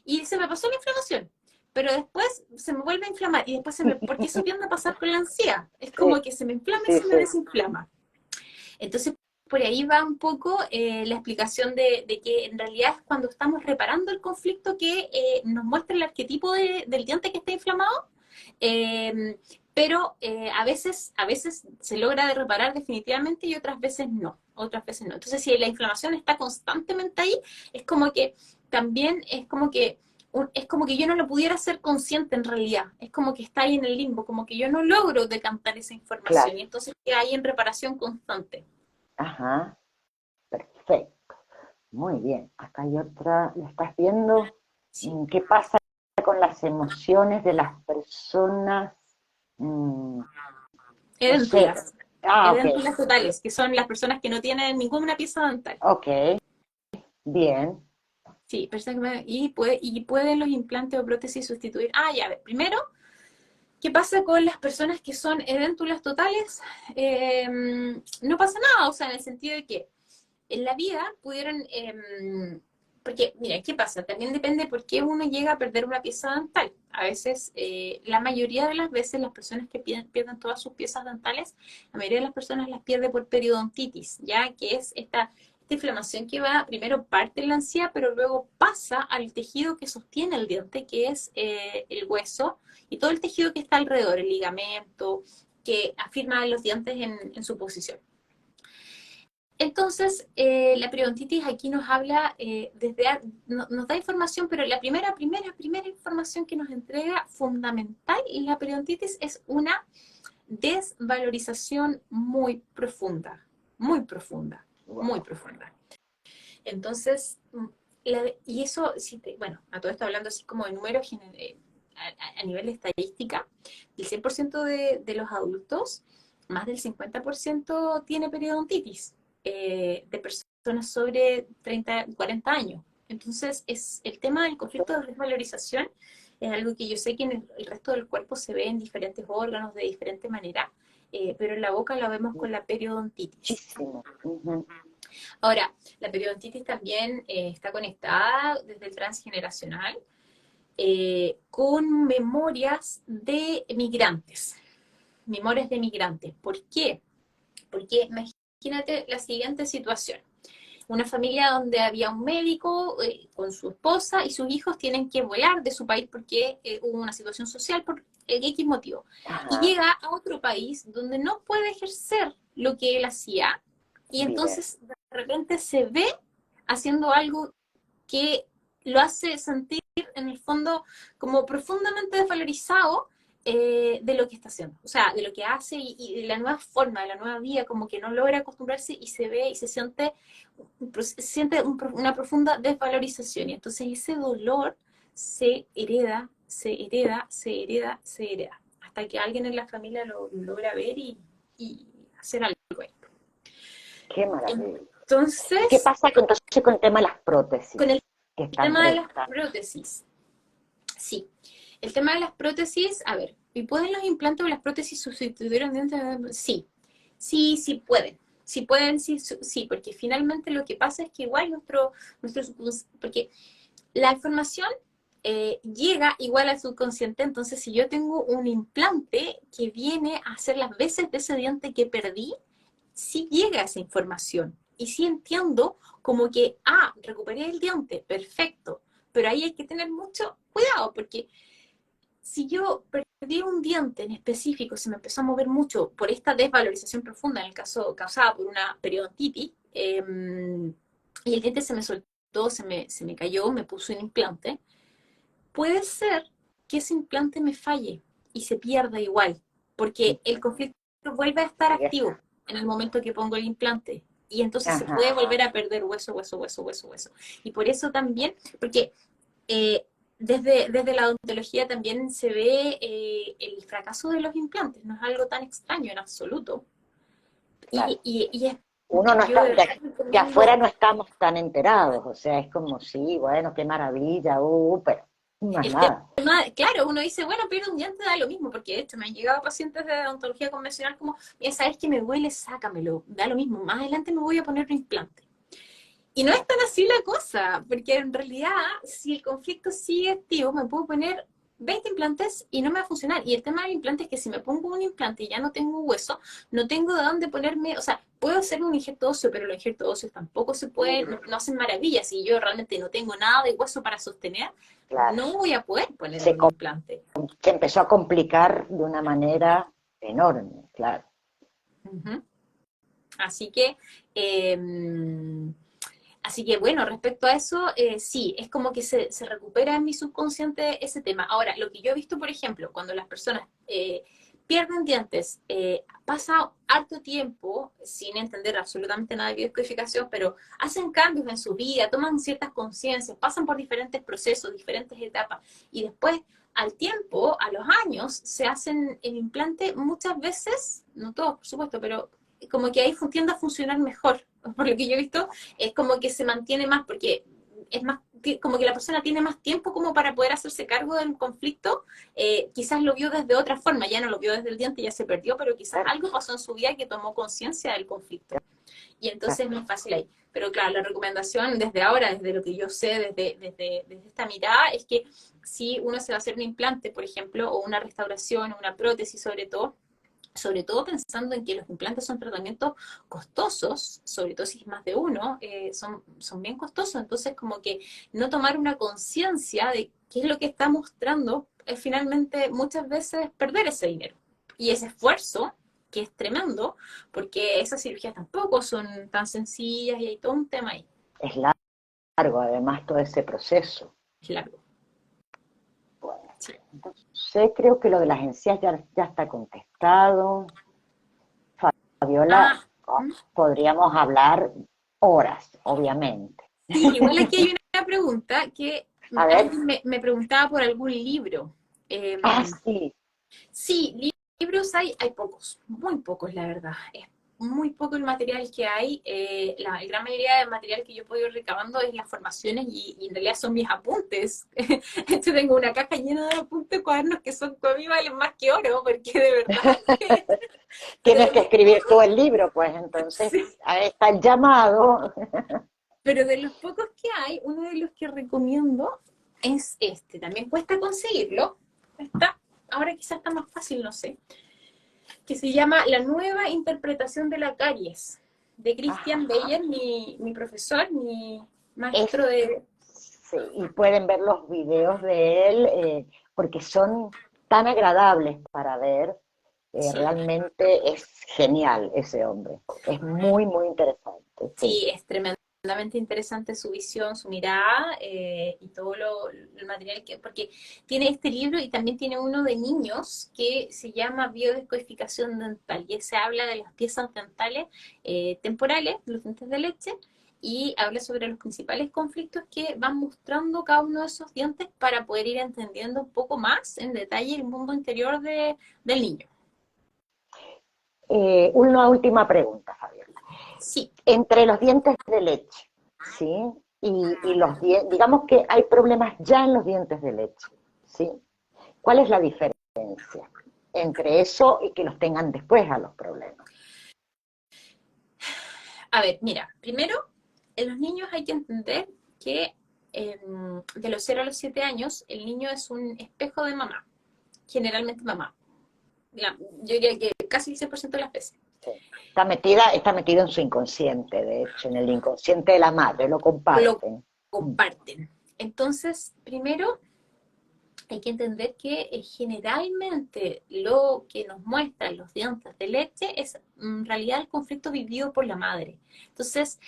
y se me pasó la inflamación. Pero después se me vuelve a inflamar y después porque eso tiende a pasar con la ansiedad. Es sí, como que se me inflama y sí, se me sí. desinflama. Entonces, por ahí va un poco la explicación de que en realidad es cuando estamos reparando el conflicto que nos muestra el arquetipo del diente que está inflamado, eh, pero a veces se logra de reparar definitivamente y otras veces no, otras veces no. Entonces, si la inflamación está constantemente ahí, es como que también es como que yo no lo pudiera ser consciente en realidad, es como que está ahí en el limbo, como que yo no logro decantar esa información Claro. y entonces queda ahí en reparación constante. Ajá, perfecto. Muy bien. Acá hay otra, ¿la estás viendo? Sí. ¿Qué pasa con las emociones de las personas? Mm, no sé. Edéntulas, Ah, ok, edéntulas totales, que son las personas que no tienen ninguna pieza dental. ok, bien. Sí, y pueden los implantes o prótesis sustituir. Ah, ya, a ver, primero, ¿qué pasa con las personas que son edéntulas totales? No pasa nada, o sea, en el sentido de que en la vida pudieron, porque mira, ¿qué pasa? También depende por qué uno llega a perder una pieza dental. A veces, la mayoría de las veces, las personas que pierden todas sus piezas dentales, la mayoría de las personas las pierde por periodontitis, ya que es esta inflamación que va, primero parte en la encía, pero luego pasa al tejido que sostiene el diente, que es el hueso, y todo el tejido que está alrededor, el ligamento, que afirma los dientes en su posición. Entonces, la periodontitis aquí nos habla, nos da información, pero la primera información que nos entrega fundamental, la periodontitis es una desvalorización muy profunda, muy profunda, muy Wow. profunda. Entonces, y eso, bueno, a todo esto hablando así como de números a nivel de estadística, el 100% de los adultos, más del 50% tiene periodontitis, de personas sobre 30, 40 años. Entonces, el tema del conflicto de desvalorización es algo que yo sé que en el resto del cuerpo se ve en diferentes órganos de diferente manera, pero en la boca la vemos con la periodontitis. Muchísimo. Ujú. Ahora, la periodontitis también está conectada desde el transgeneracional con memorias de migrantes. Memorias de migrantes. ¿Por qué? Porque imagínate la siguiente situación. Una familia donde había un médico con su esposa y sus hijos tienen que volar de su país porque hubo una situación social por X motivo. Y Ajá, llega a otro país donde no puede ejercer lo que él hacía y bien. entonces de repente se ve haciendo algo que lo hace sentir en el fondo como profundamente desvalorizado de lo que está haciendo, o sea, de lo que hace y de la nueva forma, de la nueva vida, como que no logra acostumbrarse y se ve y se siente una profunda desvalorización y entonces ese dolor se hereda, se hereda, se hereda, se hereda, hasta que alguien en la familia lo logra ver y hacer algo. Qué maravilla. ¿Y qué Entonces, pasa entonces con el tema de las con el prótesis que están tema de las preguntando? prótesis, sí. El tema de las prótesis, a ver, ¿y pueden los implantes o las prótesis sustituir un diente? Sí, sí, sí pueden. Sí pueden, sí, sí, porque finalmente lo que pasa es que igual porque la información llega igual al subconsciente, entonces si yo tengo un implante que viene a hacer las veces de ese diente que perdí, sí llega esa información y sí entiendo como que, recuperé el diente, perfecto, pero ahí hay que tener mucho cuidado porque si yo perdí un diente en específico, se me empezó a mover mucho por esta desvalorización profunda, en el caso causada por una periodontitis, y el diente se me soltó, se me cayó, me puso un implante, puede ser que ese implante me falle y se pierda igual, porque el conflicto vuelve a estar activo en el momento que pongo el implante. Y entonces se Ajá, puede volver a perder hueso, hueso, hueso, hueso, hueso. Y por eso también, porque eh, desde la odontología también se ve el fracaso de los implantes, no es algo tan extraño en absoluto. claro. Y es, Uno no yo está, de verdad de afuera recomiendo, no estamos tan enterados, o sea, es como, sí, bueno, qué maravilla, pero más el nada. tema, claro, uno dice, bueno, pero un diente da lo mismo, porque de hecho me han llegado pacientes de odontología convencional como, mira, sabes que me duele, sácamelo, da lo mismo, más adelante me voy a poner un implante. Y no es Claro. tan así la cosa, porque en realidad, si el conflicto sigue activo, me puedo poner 20 implantes y no me va a funcionar. Y el tema del implante es que si me pongo un implante y ya no tengo hueso, no tengo de dónde ponerme, o sea, puedo hacer un injerto óseo, pero los injertos óseos tampoco se pueden, no hacen maravillas. Si yo realmente no tengo nada de hueso para sostener, Claro. no voy a poder ponerme Se, un implante. se empezó a complicar de una manera enorme, claro. Ujú. Así que, eh, Así que bueno, respecto a eso, sí, es como que se recupera en mi subconsciente ese tema. Ahora, lo que yo he visto, por ejemplo, cuando las personas pierden dientes, pasa harto tiempo sin entender absolutamente nada de biodescodificación, pero hacen cambios en su vida, toman ciertas conciencias, pasan por diferentes procesos, diferentes etapas, y después, al tiempo, a los años, se hacen el implante muchas veces, no todos, por supuesto, pero como que ahí tiende a funcionar mejor, por lo que yo he visto, es como que se mantiene más, porque es más, como que la persona tiene más tiempo como para poder hacerse cargo del conflicto, quizás lo vio desde otra forma, ya no lo vio desde el diente, ya se perdió, pero quizás Claro, algo pasó en su vida que tomó conciencia del conflicto. Y entonces claro. es más fácil ahí. Pero claro, la recomendación desde ahora, desde lo que yo sé, desde esta mirada, es que si uno se va a hacer un implante, por ejemplo, o una restauración, o una prótesis sobre todo pensando en que los implantes son tratamientos costosos, sobre todo si es más de uno, son bien costosos, entonces como que no tomar una conciencia de qué es lo que está mostrando es finalmente muchas veces perder ese dinero y ese esfuerzo que es tremendo, porque esas cirugías tampoco son tan sencillas y hay todo un tema ahí, Es largo, además, todo ese proceso. es largo. Sí. Entonces, creo que lo de las encías ya está contestado. Fabiola, Ah, ¿mm? podríamos hablar horas, obviamente. Sí, igual aquí hay una pregunta que A ver, alguien me preguntaba por algún libro. sí, Sí, libros hay pocos, muy pocos, la verdad. Es muy poco el material que hay. La gran mayoría del material que yo he podido ir recabando es las formaciones y en realidad son mis apuntes. Yo tengo una caja llena de apuntes, cuadernos que son conmigo valen más que oro, porque de verdad que pero tienes de que los escribir pocos, todo el libro, pues entonces sí, ahí está el llamado. pero de los pocos que hay, uno de los que recomiendo es este. También cuesta conseguirlo. Está, ahora quizás está más fácil, no sé. Que se llama La nueva interpretación de la caries, de Christian Ajá, Beyer, mi profesor, mi es, maestro de... sí, y pueden ver los videos de él porque son tan agradables para ver. Sí, Realmente es genial ese hombre. Es muy, muy interesante, sí. sí, es tremendamente interesante su visión, su mirada y todo el material que... Porque tiene este libro y también tiene uno de niños que se llama Biodescodificación dental y ese habla de las piezas dentales temporales, los dientes de leche, y habla sobre los principales conflictos que van mostrando cada uno de esos dientes para poder ir entendiendo un poco más en detalle el mundo interior del niño. Una última pregunta, Fabiola. Sí, Entre los dientes de leche, ¿sí? Y los dientes, digamos que hay problemas ya en los dientes de leche, ¿sí? ¿Cuál es la diferencia entre eso y que los tengan después a los problemas? a ver, mira, primero, en los niños hay que entender que de los 0 a los 7 años, el niño es un espejo de mamá, generalmente mamá. Yo diría que casi el 100% de las veces. Sí. Está metido en su inconsciente, de hecho, en el inconsciente de la madre, lo Lo comparten. Mm. comparten. Entonces, primero, hay que entender que generalmente lo que nos muestran los dientes de leche es en realidad el conflicto vivido por la madre. Entonces,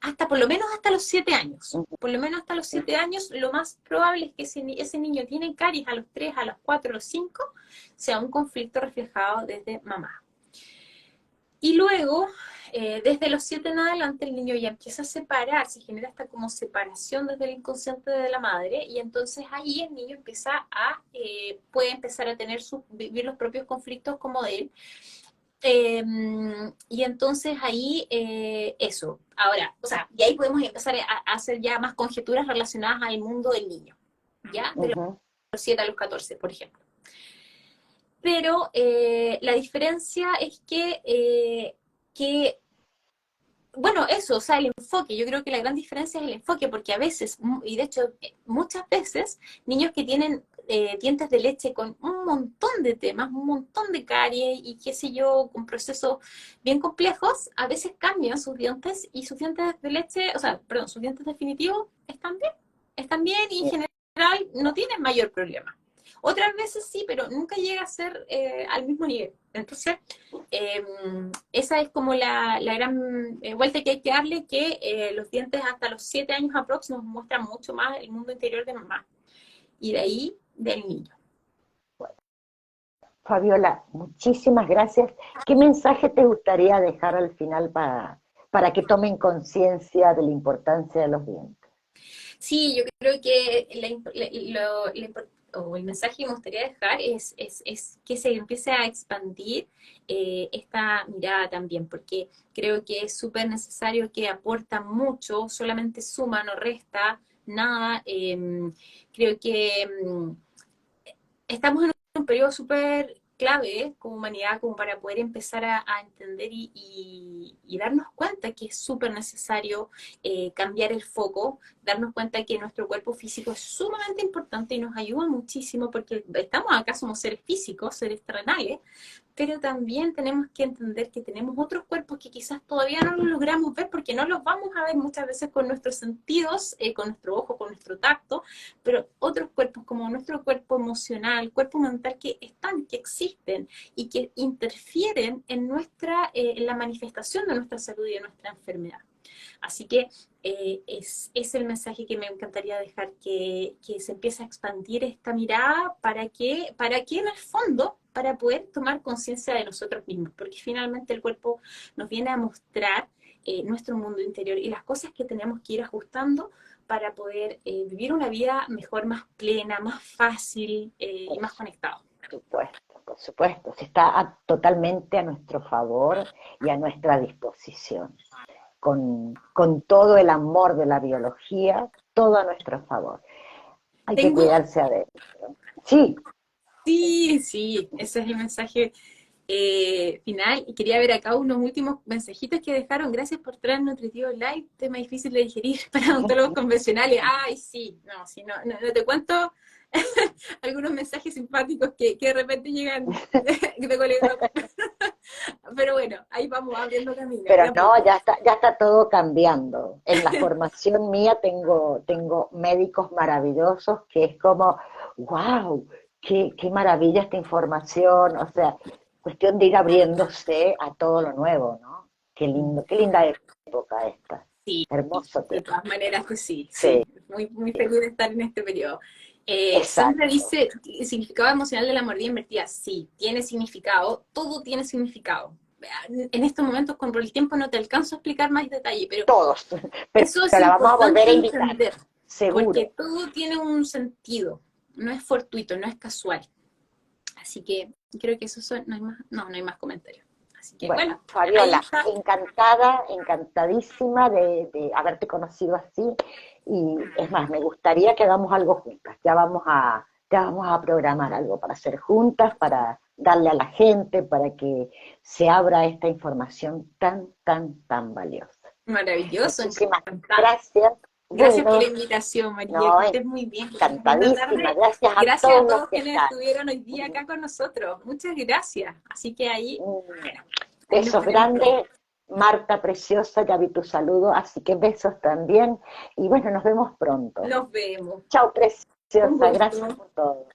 hasta por lo menos hasta los 7 años. Ujú. Por lo menos hasta los 7 años, lo más probable es que ese niño tiene caries a los 3, a los 4, a los 5, sea un conflicto reflejado desde mamá. Y luego, desde los 7 en adelante, el niño ya empieza a separar, se genera esta como separación desde el inconsciente de la madre, y entonces ahí el niño puede empezar a vivir los propios conflictos como de él, y entonces ahí, eso. Ahora, o sea, y ahí podemos empezar a hacer ya más conjeturas relacionadas al mundo del niño, ¿ya? De Ujú. los 7 a los 14, por ejemplo. Pero la diferencia es que, bueno, eso, o sea, el enfoque, yo creo que la gran diferencia es el enfoque, porque a veces, y de hecho muchas veces, niños que tienen dientes de leche con un montón de temas, un montón de caries y qué sé yo, con procesos bien complejos, a veces cambian sus dientes y sus dientes de leche, o sea, perdón, sus dientes definitivos están bien y en general no tienen mayor problema. Otras veces sí, pero nunca llega a ser al mismo nivel. Entonces, eh, esa es como la gran vuelta que hay que darle, que los dientes hasta los 7 años aproximadamente nos muestran mucho más el mundo interior de mamá y de ahí del niño. Fabiola, muchísimas gracias. ¿Qué mensaje te gustaría dejar al final para que tomen conciencia de la importancia de los dientes? Sí, yo creo que o el mensaje que me gustaría dejar es que se empiece a expandir esta mirada también, porque creo que es súper necesario, que aporta mucho, solamente suma, no resta nada. Creo que estamos en un periodo súper clave como humanidad, como para poder empezar a entender y darnos cuenta que es súper necesario cambiar el foco, darnos cuenta que nuestro cuerpo físico es sumamente importante y nos ayuda muchísimo porque estamos acá, somos seres físicos, seres terrenales, pero también tenemos que entender que tenemos otros cuerpos que quizás todavía no los logramos ver porque no los vamos a ver muchas veces con nuestros sentidos, con nuestro ojo, con nuestro tacto, pero otros cuerpos como nuestro cuerpo emocional, cuerpo mental que están, que existen y que interfieren en la manifestación de nuestra salud y de nuestra enfermedad. Así que es el mensaje que me encantaría dejar, que se empiece a expandir esta mirada para que en el fondo, para poder tomar conciencia de nosotros mismos, porque finalmente el cuerpo nos viene a mostrar nuestro mundo interior y las cosas que tenemos que ir ajustando para poder vivir una vida mejor, más plena, más fácil y más conectado. Por supuesto, se está totalmente a nuestro favor y a nuestra disposición, con todo el amor de la biología, todo a nuestro favor. Hay que Tengo, cuidarse adentro. Sí, sí, sí, ese es el mensaje final. Y quería ver acá unos últimos mensajitos que dejaron. Gracias por traer Nutritivo Live, tema difícil de digerir para odontólogos convencionales. Ay, sí, no, sí, no te cuento algunos mensajes simpáticos que de repente llegan de colegas. Pero bueno, ahí vamos abriendo camino, de pero a no, poco. ya está todo cambiando. En la formación mía tengo médicos maravillosos que es como, wow, qué maravilla esta información. O sea, cuestión de ir abriéndose a todo lo nuevo, ¿no? Qué lindo, qué linda época esta. Sí, Hermoso de tema. todas maneras que sí, Sí, sí. Muy, muy feliz de estar en este periodo. Sandra exacto. dice, significado emocional de la mordida invertida. Sí, tiene significado, todo tiene significado. En estos momentos, con el tiempo, no te alcanzo a explicar más detalle, pero Todos. Pero eso es la vamos a volver importante a invitar, entender, porque seguro. todo tiene un sentido, no es fortuito, no es casual. Así que creo que eso son, no hay más, no hay más comentarios. Así que Bueno, bueno, ahí Fabiola, está. encantada, encantadísima de haberte conocido así. Y es más, me gustaría que hagamos algo juntas. Ya vamos a programar algo para hacer juntas, para darle a la gente, para que se abra esta información tan valiosa. Maravilloso, Muchísimas encantada. gracias. Gracias por Bueno, la invitación, María, no, que estés muy bien, que tengas linda encantadísima. tarde. Gracias Y a gracias a todos los todos que quienes están. estuvieron hoy día acá con nosotros. Muchas gracias. Así que ahí, bueno, ahí nos Besos veremos pronto. grandes, Marta preciosa, ya vi tu saludo, así que besos también. Y bueno, nos vemos pronto. Nos vemos. Chao, Un preciosa, gracias gusto. por todo.